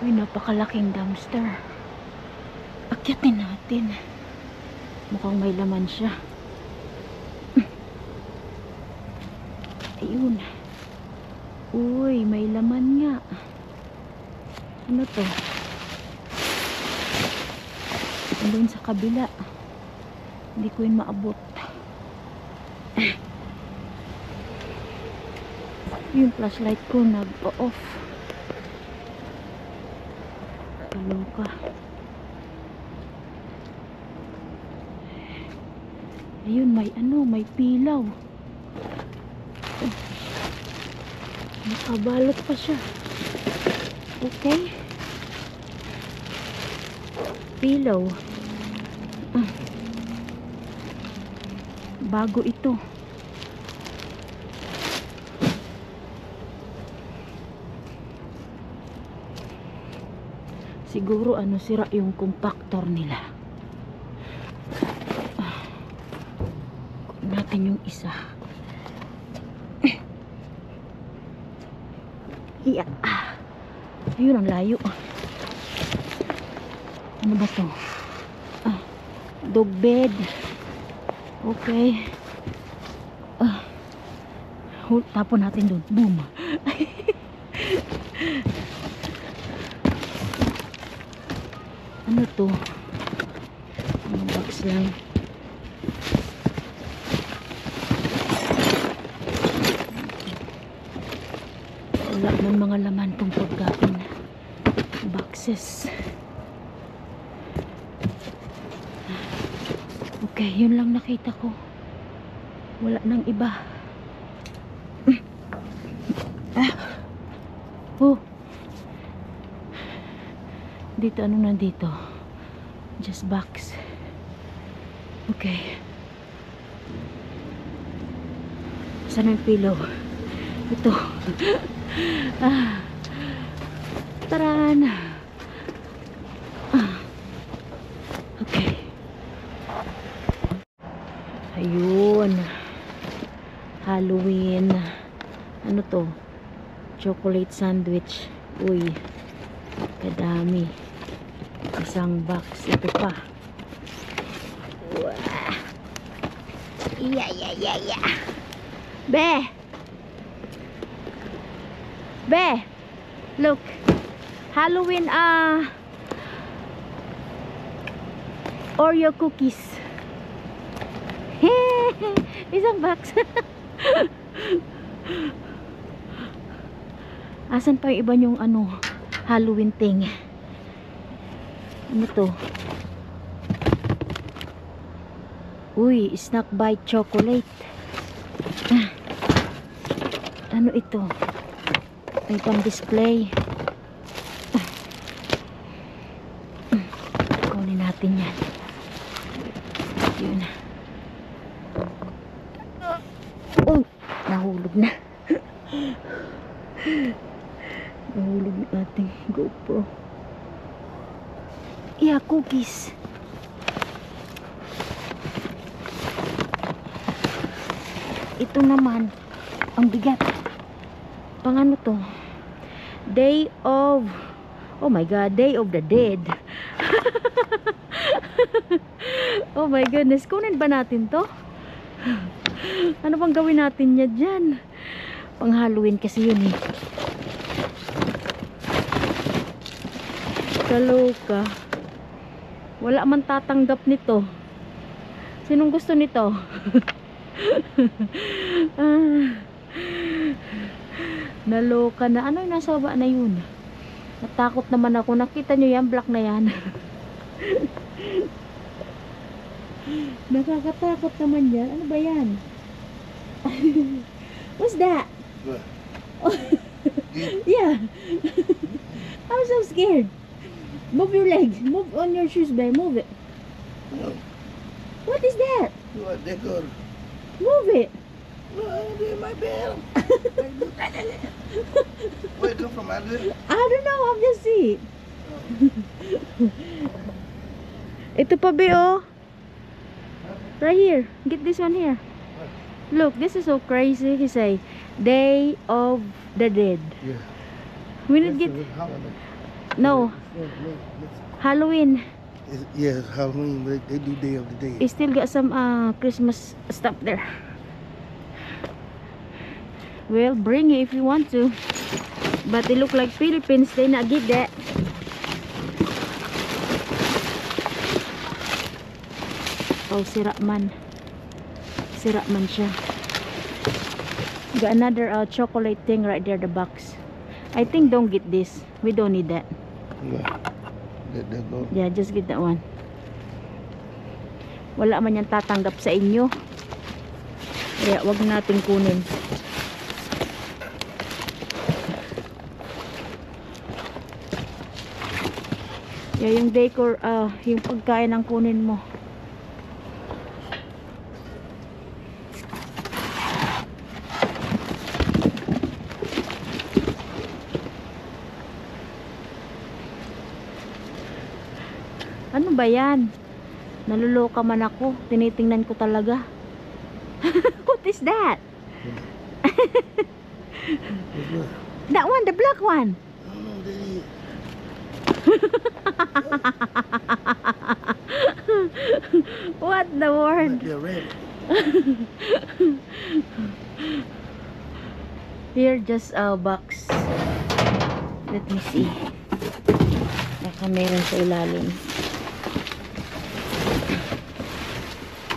Uy, napakalaking dumpster. Akyatin natin. Mukhang may laman siya. Ayun. Uy, may laman nga. Ano to? Doon sa kabila. Hindi ko yun maabot. Yung flashlight ko nag-off. Kaloka. Ayun, may ano, may pilaw. Nakabalot pa siya. Okay. Pilaw. Bago ito. Siguro ano, sira yung compactor nila. Kunin natin yung isa. Yeah. Ayun, ang layo. Ano ba to? Dog bed. Okay. Tapon natin dun. Boom. Ano to? Ano box lang? Wala man mga laman tong pagkain. Boxes. Okay, yun lang nakita ko. Wala nang iba. Oh. Dito, ano nandito? Just box. Okay. Saan yung pillow? Ito. Taran. Okay. Ayun. Halloween. Ano to? Chocolate sandwich. Uy. Kadami. Isang box. Ito pa. Wow. Yeah. Be! Be! Look. Halloween, Oreo cookies. Isang box. Asan pa yung iba yung ano, Halloween thing? Ano to? Uy, snack bite chocolate. Ano ito? May pang display. Kunin natin yan. Yun. Oh, nahulog na. Nahulog yung ating GoPro. Yeah, cookies. Ito naman, ang bigat. Pang ano to? Day of, oh my god, Day of the Dead. Oh my goodness, kunin ba natin to? Ano bang gawin natin niya dyan? Pang Halloween kasi yun eh. Kaloka. Wala man tatanggap nito. Sinong gusto nito? Naloka na. Ano yung nasa baba na yun? Natakot naman ako. Nakita nyo yan? Black na yan. Nakakatakot naman yan. Ano ba yan? What's that? Oh. Yeah. I'm so scared. Move your legs. Move on your shoes, babe. Move it. No. What is that? What decor? Move it. No, in my bed. Where it come from, Andre? I don't know. I'm just see. Ito pa be oh. Right here. Get this one here. Look, this is so crazy. He say, Day of the Dead. Yeah. We need get. No, Halloween. Yeah, it's Halloween, but they do Day of the Dead. You still got some Christmas stuff there. Well, bring it if you want to. But they look like Philippines, they not give that. Oh, sira man. Sira man siya. Got another chocolate thing right there, the box. I think don't get this. We don't need that. Yeah. That go. Yeah, just get that one. Wala man yan tatanggap sa inyo. Kaya wag natin kunin. Yeah, yung decor, yung pagkain ang kunin mo. Ano ba yan? Naluloka man ako. Tinitingnan ko talaga. What is that? That one, the black one. I don't know what that is. What the word? Might be a rabbit. Here, just a box. Let me see. Baka meron sa ilalim.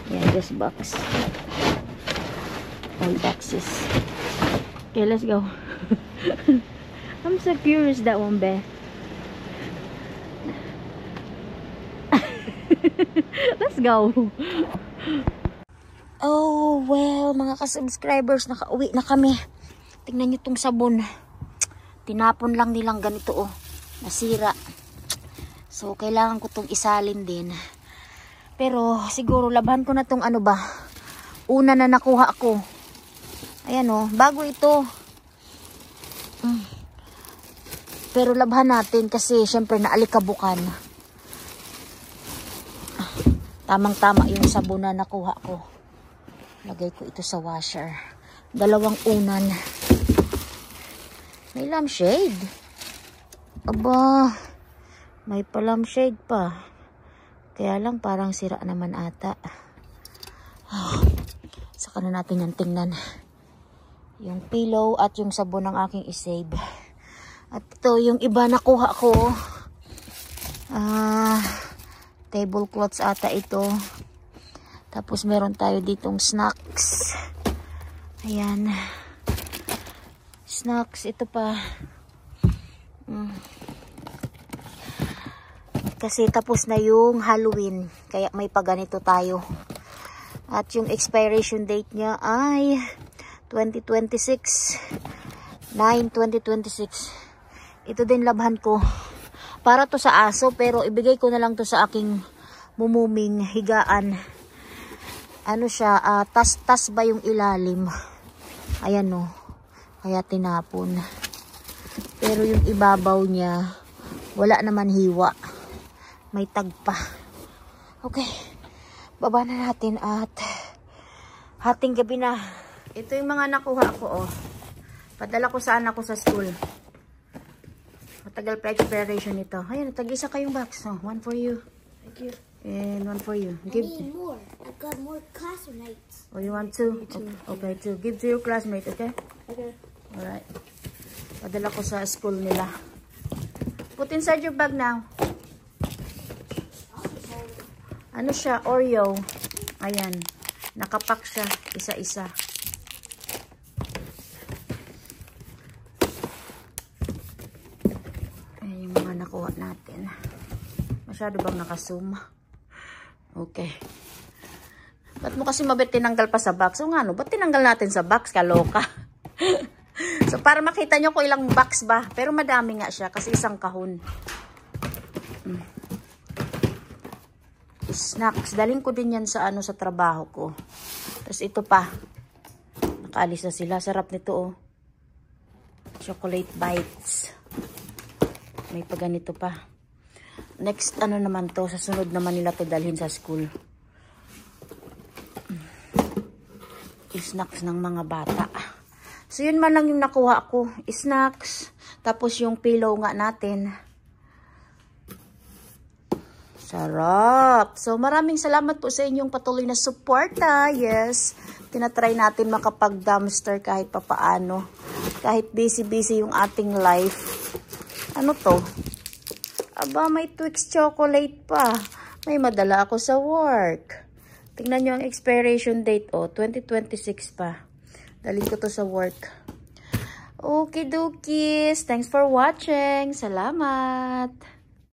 Yeah, just box. All boxes. Okay, let's go. I'm so curious that one, Beth. Let's go. Oh, well, mga ka-subscribers, nakauwi na kami. Tingnan nyo tong sabon. Tinapon lang nilang ganito, oh. Nasira. So, kailangan ko tong isalin din. Pero, siguro, labhan ko na tong ano ba. Una na nakuha ko. Ayan, oh. Bago ito. Pero, labhan natin kasi, syempre, naalikabukan. Tamang-tama yung sabon na nakuha ko. Lagay ko ito sa washer. 2 unan. May lampshade. Aba, may pa lampshade pa. Kaya lang parang sira naman ata. Saka na natin yan tingnan. Yung pillow at yung sabon ng aking isave. At ito yung iba nakuha ko. Tablecloths ata ito. Tapos meron tayo ditong snacks. Ayan. Snacks. Ito pa. Kasi tapos na yung Halloween. Kaya may paganito tayo. At yung expiration date niya ay 2026. 9/2026. Ito din labhan ko. Para to sa aso, pero ibigay ko na lang to sa aking mumuming higaan. Ano siya, tas-tas ba yung ilalim? Ayan, no. Kaya tinapon. Pero yung ibabaw niya, wala naman hiwa. May tag pa. Okay. Baba na natin at hating gabi na. Ito yung mga nakuha ko, oh. Padala ko sa anak ko sa school. Matagal pa expiration nito. Ayan, tag-isa kayong box. Oh, one for you. Thank you. And one for you. I need more. I've got more classmates. Oh, you want two? Okay, two. Give to your classmate, okay? Okay. Alright. Padala ko sa school nila. Put inside your bag now. Ano siya? Oreo. Ayan. Nakapack siya. Isa-isa. Ayan yung mga nakuha natin. Masyado bang nakazoom? Okay. Ba't mo kasi mabit tinanggal pa sa box? O nga, no? Ba't tinanggal natin sa box? Kaloka. So, para makita nyo kung ilang box ba. Pero madami nga siya kasi isang kahon. Snacks. Daling ko din yan sa, sa trabaho ko. Tapos ito pa. Nakaalis na sila. Sarap nito, oh. Chocolate bites. May pa ganito pa. Next, ano naman to? Sa sunod naman nila to dalhin sa school. Snacks ng mga bata. So, yun man lang yung nakuha ko. Snacks. Tapos yung pillow nga natin. Sarap. So, maraming salamat po sa inyong patuloy na suporta. Yes. Tinatry natin makapag-dumpster kahit papaano. Kahit busy-busy yung ating life. Ano to? Aba, may Twix chocolate pa. May madala ako sa work. Tingnan nyo ang expiration date. 2026 pa. Dalhin ko to sa work. Okay, dookies. Thanks for watching. Salamat.